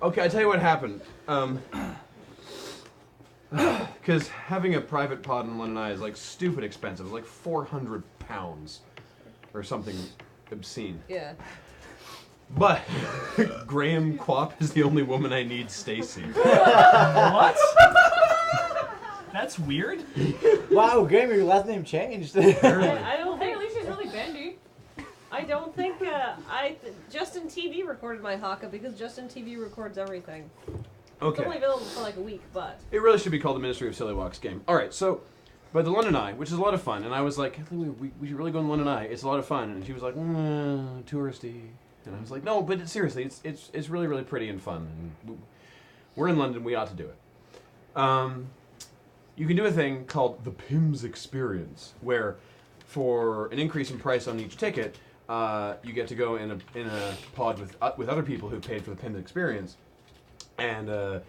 Okay, I tell you what happened. Because having a private pod in London Eye is like stupid expensive. It's like £400 or something obscene. Yeah. But Graham Quap is the only woman I need, Stacy. What? That's weird. Wow, Graham, your last name changed. I don't think. At least she's really bendy. I don't think. Justin TV recorded my haka because Justin TV records everything. Okay. It's only available for like a week, but. It really should be called the Ministry of Silly Walks game. Alright, so, but the London Eye, which is a lot of fun, and I was like, we should really go in London Eye. It's a lot of fun. And she was like, touristy. And I was like, no, but seriously, it's really, really pretty and fun. And we're in London, we ought to do it. You can do a thing called the PIMS Experience, where for an increase in price on each ticket, you get to go in a pod with other people who paid for the PIMS Experience, and a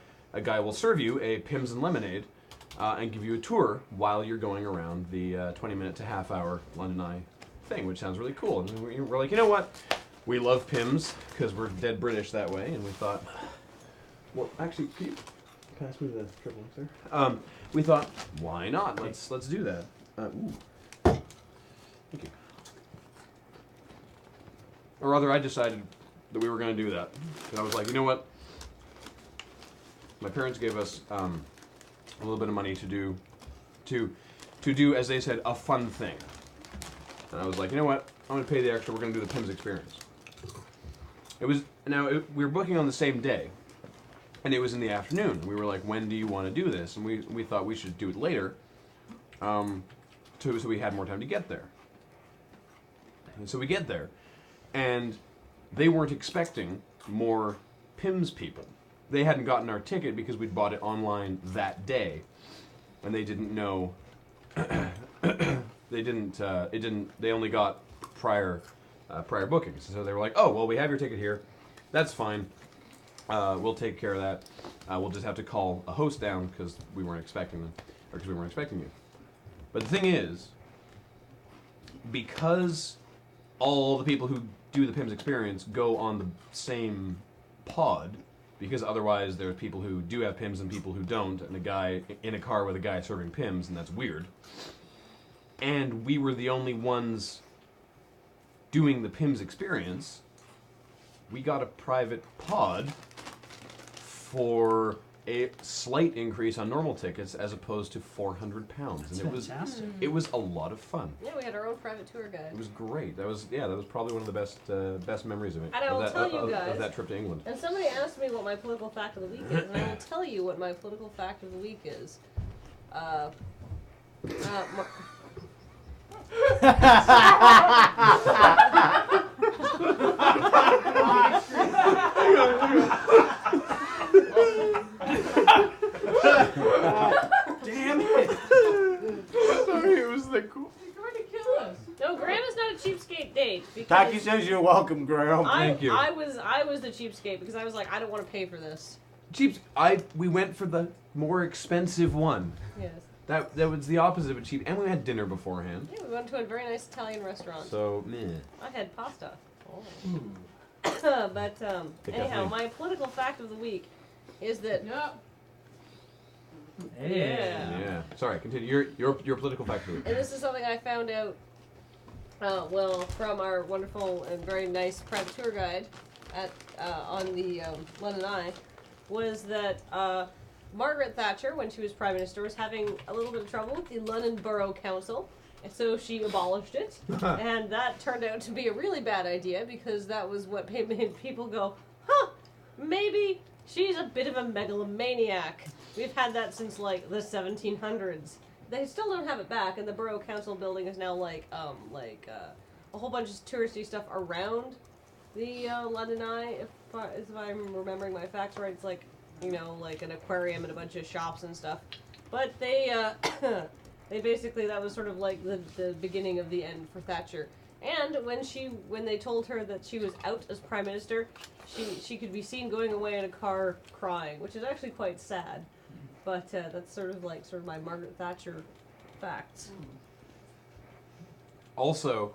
guy will serve you a PIMS and lemonade and give you a tour while you're going around the 20-minute to half-hour London Eye thing, which sounds really cool. And we're like, you know what? We love PIMS because we're dead British that way, and we thought, well, actually, can you pass me the triple X there? We thought, why not? Let's do that. Ooh. Thank you. Or rather, I decided that we were going to do that. And I was like, you know what? My parents gave us a little bit of money to do, as they said, a fun thing. And I was like, you know what? I'm going to pay the extra. We're going to do the PIMS Experience. We were booking on the same day. And it was in the afternoon. We were like, when do you want to do this? And we thought we should do it later, so we had more time to get there. And so we get there, and they weren't expecting more PIMS people. They hadn't gotten our ticket because we'd bought it online that day, and they didn't know. They only got prior bookings. So they were like, oh well, we have your ticket here. That's fine. We'll take care of that. We'll just have to call a host down because we weren't expecting them, or because we weren't expecting you. But the thing is, because all the people who do the PIMS Experience go on the same pod, because otherwise there's people who do have PIMS and people who don't, and a guy in a car with a guy serving PIMS, and that's weird. And we were the only ones doing the PIMS Experience. We got a private pod for a slight increase on normal tickets as opposed to £400, That's and fantastic. it was a lot of fun. Yeah, we had our own private tour guide. It was great. That was probably one of the best memories of it. And I will tell you guys, of that trip to England. And somebody asked me what my political fact of the week is, and I will tell you what my political fact of the week is. Damn it! Sorry, it was the cool. You're trying to kill us. No, Graham is not a cheapskate date. Taki says you're welcome, Graham. Thank you. I was the cheapskate because I was like, I don't want to pay for this. We went for the more expensive one. Yes. That was the opposite of cheap, and we had dinner beforehand. Yeah, we went to a very nice Italian restaurant. So, meh. I had pasta. Oh. Take anyhow, that my political fact of the week is that Hey. Yeah. Sorry, continue. Your political fact. and this is something I found out from our wonderful and very nice private tour guide at on the London Eye, was that Margaret Thatcher, when she was Prime Minister, was having a little bit of trouble with the London Borough Council, and so she abolished it. And that turned out to be a really bad idea because that was what made people go, huh, maybe she's a bit of a megalomaniac. We've had that since like the 1700s. They still don't have it back, and the Borough Council building is now like a whole bunch of touristy stuff around the London Eye. If I'm remembering my facts right, it's like, you know, like an aquarium and a bunch of shops and stuff. But they they basically, that was sort of like the beginning of the end for Thatcher. And when they told her that she was out as Prime Minister, she could be seen going away in a car crying, which is actually quite sad. But that's sort of my Margaret Thatcher facts. Also,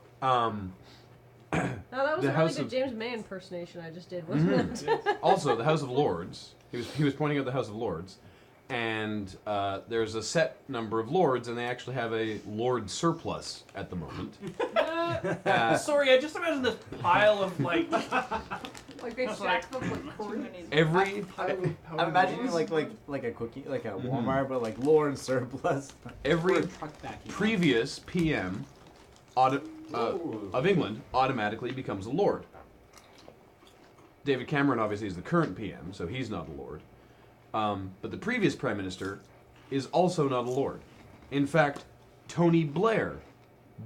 No, that was The a really House good of- James May impersonation I just did, wasn't it? Also, the House of Lords. He was pointing out the House of Lords, and there's a set number of lords, and they actually have a lord surplus at the moment. Sorry, I just imagine this pile of like. Like they stack them with corn. Every I'm imagining like a cookie, like a Walmart, but like Lord surplus. every truck back. previous PM of England automatically becomes a lord. David Cameron obviously is the current PM, so he's not a lord. But the previous prime minister is also not a lord. In fact, Tony Blair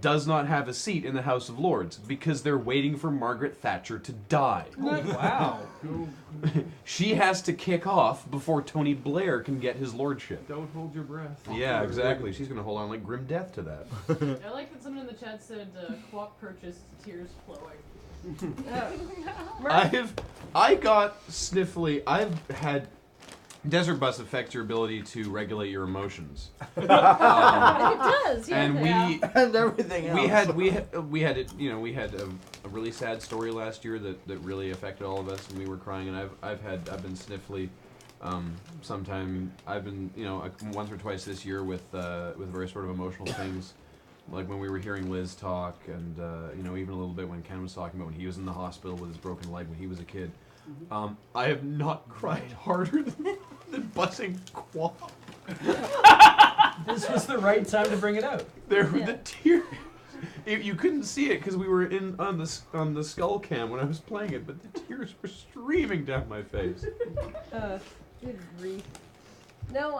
does not have a seat in the House of Lords because they're waiting for Margaret Thatcher to die. Wow. She has to kick off before Tony Blair can get his lordship. Don't hold your breath. Yeah, exactly. She's going to hold on like grim death to that. I like that someone in the chat said co-op purchase, tears flowing. I got sniffly. I've had Desert Bus affect your ability to regulate your emotions. It does, yeah. And And everything else. we had it. You know, we had a really sad story last year that really affected all of us, and we were crying. And I've been sniffly. Sometime I've been, you know, once or twice this year with very sort of emotional things, like when we were hearing Liz talk, and you know, even a little bit when Ken was talking about when he was in the hospital with his broken leg when he was a kid. I have not cried harder than bussing Quap. This was the right time to bring it out. The tears. You couldn't see it because we were on the skull cam when I was playing it, but the tears were streaming down my face. Good grief. No,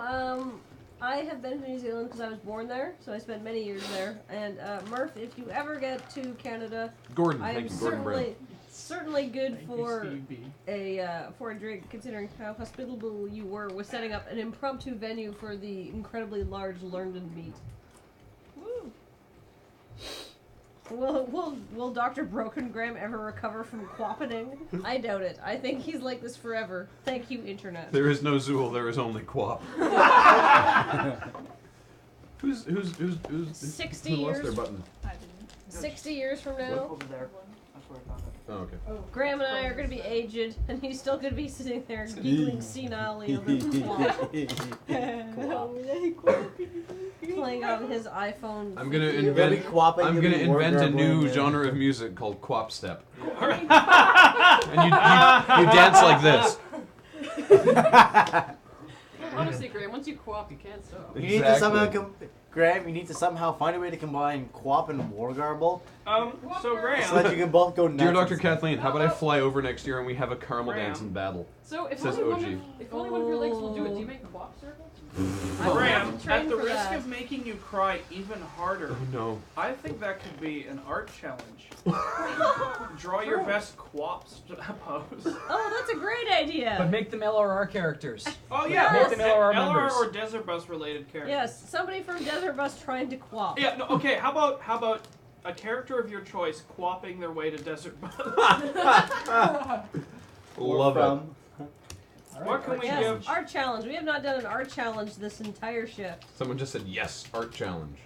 I have been to New Zealand because I was born there, so I spent many years there. And Murph, if you ever get to Canada, Gordon, I am thank you, Gordon Brown. certainly good Thank you, for Steve B. for a drink, considering how hospitable you were with setting up an impromptu venue for the incredibly large London meet. Woo! Will Dr. Brokengram ever recover from quappening? I doubt it. I think he's like this forever. Thank you, Internet. There is no Zool, there is only Quap. Who's 60 who lost years. their button? 60 years from now, Over there. That's where I found it. Oh, okay. Graham and I are going to be aged, and he's still going to be sitting there giggling senilely over quap. Playing on his iPhone. I'm gonna You're gonna be invent. quapping, I'm you'll gonna be word invent a new garbling, genre of music called Quap Step. And you dance like this. Well, honestly, Graham, once you co-op, you can't stop. You need to somehow Graham, you need to somehow find a way to combine Quap and War Garble So so Graham, that you can both go nuts. Dear Dr. Kathleen, how about I fly over next year and we have a caramel Graham. dancing battle? So if Says only, OG. if only one of your legs will do it, do you make co-op circles? Graham, train at the for risk that. of making you cry even harder, Oh no. I think that could be an art challenge. Draw your best quaps pose. Oh, that's a great idea. But make them LRR characters. Oh yeah, Make them LRR LR members. or Desert Bus related characters. Yes, somebody from Desert Bus trying to quap. Yeah. No. Okay. How about a character of your choice quapping their way to Desert Bus? Love it. What can we Yes, give? art challenge. We have not done an art challenge this entire shift. Someone just said yes, art challenge.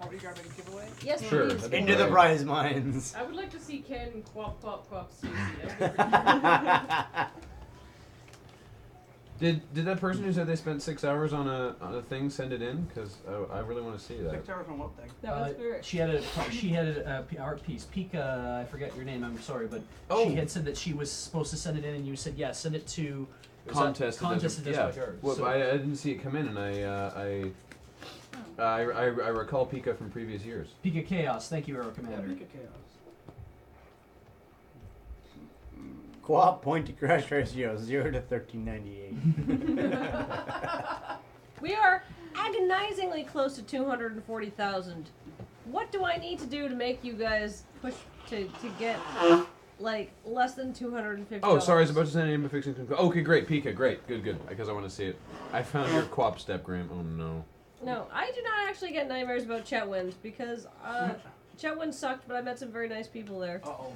Are we going to give away? Yes, Sure. please. that'd be Into the great. prize mines. I would like to see Ken quap Stacy. Did that person who said they spent 6 hours on a thing send it in? Because I really want to see that. 6 hours on what thing? That was very. She had a art piece. Pika, I forget your name. I'm sorry, but Oh. she had said that she was supposed to send it in, and you said yes. Send it to Contest. Contest at at Desert- Desert Well, So- I didn't see it come in, and I recall Pika from previous years. Pika Chaos. Thank you, Aero Commander. Quap point to crash ratio 0 to 1398. We are agonizingly close to 240,000. What do I need to do to make you guys push to get like less than 250? Oh, sorry, I was about to send an email fixing. Okay, great, Pika, great, good, because I want to see it. I found your Quap Step, Graham. Oh no. No, I do not actually get nightmares about Chetwynd because Chetwynd sucked, but I met some very nice people there. Uh-oh.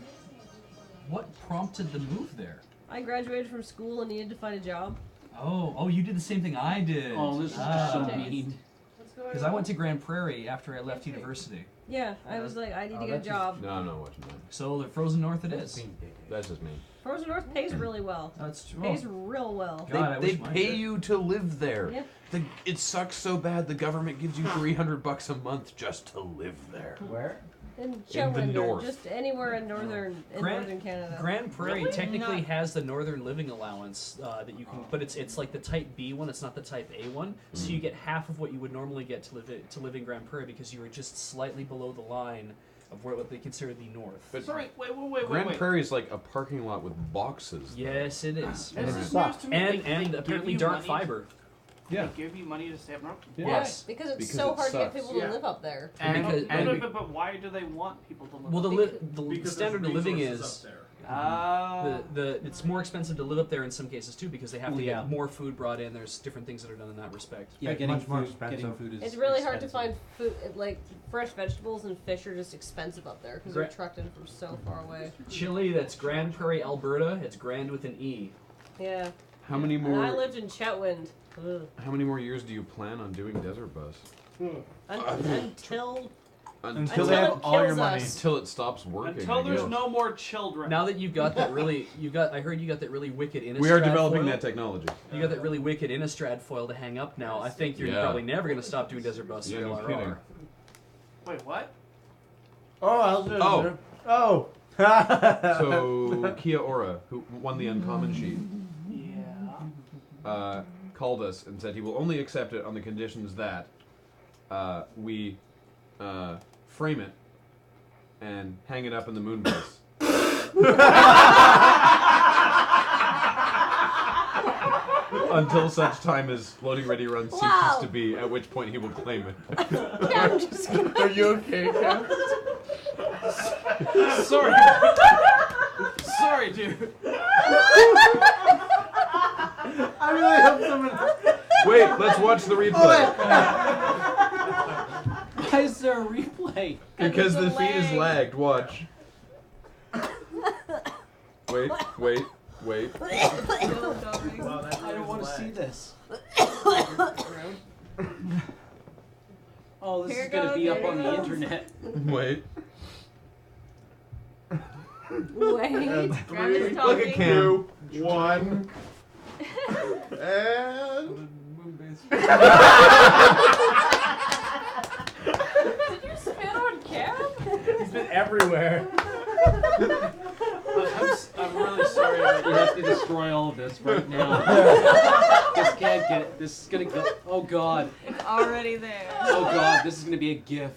What prompted the move there? I graduated from school and needed to find a job. Oh, you did the same thing I did. Oh, this is so mean. What's going on? Because I went to Grand Prairie after I left university. Yeah, I was like, I need to get a job. No, I'm not watching that. So the Frozen North it is. That's just me. Frozen North pays really well. That's true. Pays real well. God, I They wish mine pay did. you to live there. Yeah. It sucks so bad. The government gives you $300 a month just to live there. Where? In Chetwynd, north. just anywhere in northern Canada. Grand Prairie Really? technically Not- has the Northern Living Allowance that you can, but it's like the Type B one. It's not the Type A one. So you get half of what you would normally get to live in Grand Prairie because you were just slightly below the line of what they consider the north. But Sorry, wait. Grand Prairie is like a parking lot with boxes. Yes, it is. This is Sucks. news to me. And They apparently give you dark money fiber. Yeah. They give you money to stay up north. Yeah. Yes. Because it's Because so it hard to get sucks. people to Yeah. live up there. But why do they want people to live Well, up the Because standard of there's living resources is up there. it's more expensive to live up there in some cases too because they have to Yeah. get more food brought in. There's different things that are done in that respect. Yeah, Like, getting much more food, expensive. getting food is It's really hard to expensive. find food, like fresh vegetables and fish are just expensive up there because they're Gra- trucked in from so far away. Chile, that's Grand Prairie, Alberta. It's Grand with an E. Yeah. How many And I more? lived in Chetwynd. Ugh. How many more years do you plan on doing Desert Bus? Until Until they have it all your kills money. us. Until it stops working. until I there's guess. no more children. Now that you've got that really, I heard you got that really wicked Innistrad We are developing foil. that technology. You got that really wicked Innistrad foil to hang up now. I think you're Yeah. probably never going to stop doing Desert Bus Yeah, for no LRR. kidding. Wait, what? Oh. So Kia Ora, who won the uncommon sheet, Yeah. called us and said he will only accept it on the conditions that we frame it and hang it up in the moon base. Until such time as loading ready run ceases Wow. to be, at which point he will claim it. Yeah, I'm just gonna- Are you okay, Cam? Sorry. Sorry, dude. I really hope someone. Wait, let's watch the replay. Why is there a replay? Because the It's a feed is lag. lagged. Watch. Wait. I don't want to see this. Oh, this Here is going to goes, be up here on the goes. internet. Wait. Wait. Grandma's Look at talking. Cam. 2, 1. And. Did you spit on Cam? He's been everywhere. I'm really sorry that you have to destroy all of this right now. This can't get. This is gonna go. Oh God. It's already there. Oh God. This is gonna be a GIF.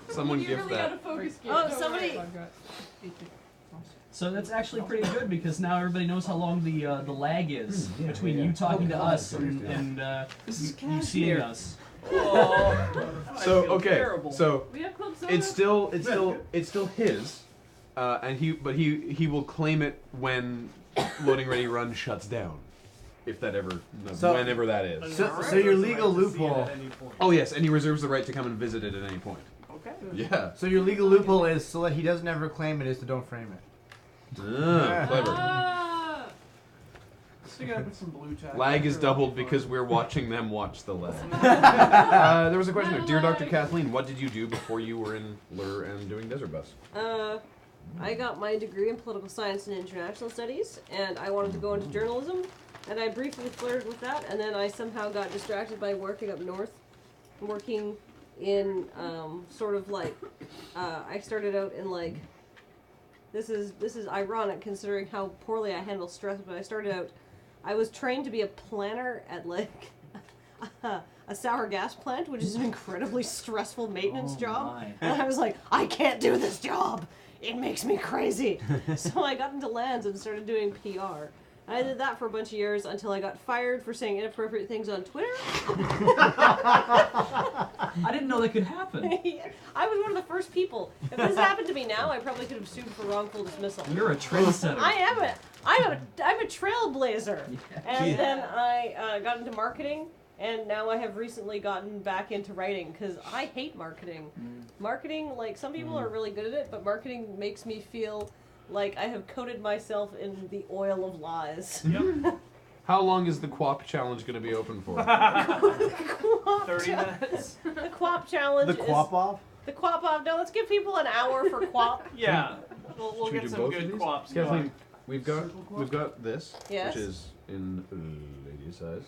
Someone You give really that. gotta focus. Oh, Don't somebody- worry. So that's actually pretty good because now everybody knows how long the lag is between you talking to us and This is you seeing cashmere. us. So feel okay, terrible. so We have club soda. it's still his, and he will claim it when loading ready run shuts down, if that ever So- whenever that is. So your legal loophole. Oh yes, and he reserves the right to come and visit it at any point. Okay. Yeah. So your legal loophole is so that he doesn't ever claim it is to don't frame it. Ah, clever. Ah! Stick it up with some blue tack. Lag is doubled because we're watching them watch the lag. There was a question here. Dear Dr. Kathleen, what did you do before you were in Lure and doing Desert Bus? I got my degree in political science and international studies, and I wanted to go into journalism, and I briefly flirted with that, and then I somehow got distracted by working up north, working in sort of like I started out in like this is ironic considering how poorly I handle stress, but I was trained to be a planner at like a sour gas plant, which is an incredibly stressful maintenance job. my. And I was like, I can't do this job. It makes me crazy. So I got into lands and started doing PR. I did that for a bunch of years until I got fired for saying inappropriate things on Twitter. I didn't know that could happen. I was one of the first people. If this happened to me now, I probably could have sued for wrongful dismissal. You're a trendsetter. I'm a trailblazer. And then I got into marketing, and now I have recently gotten back into writing because I hate marketing. Marketing, like some people are really good at it, but marketing makes me feel like I have coated myself in the oil of lies. Yep. How long is the QWOP challenge going to be open for? 30 minutes. The QWOP challenge. The quap off? The QWOP off. No, let's give people an hour for QWOP. Yeah. We'll Should we get do some both of good these? quaps Kathleen, going. we've got this, Yes. which is in lady size.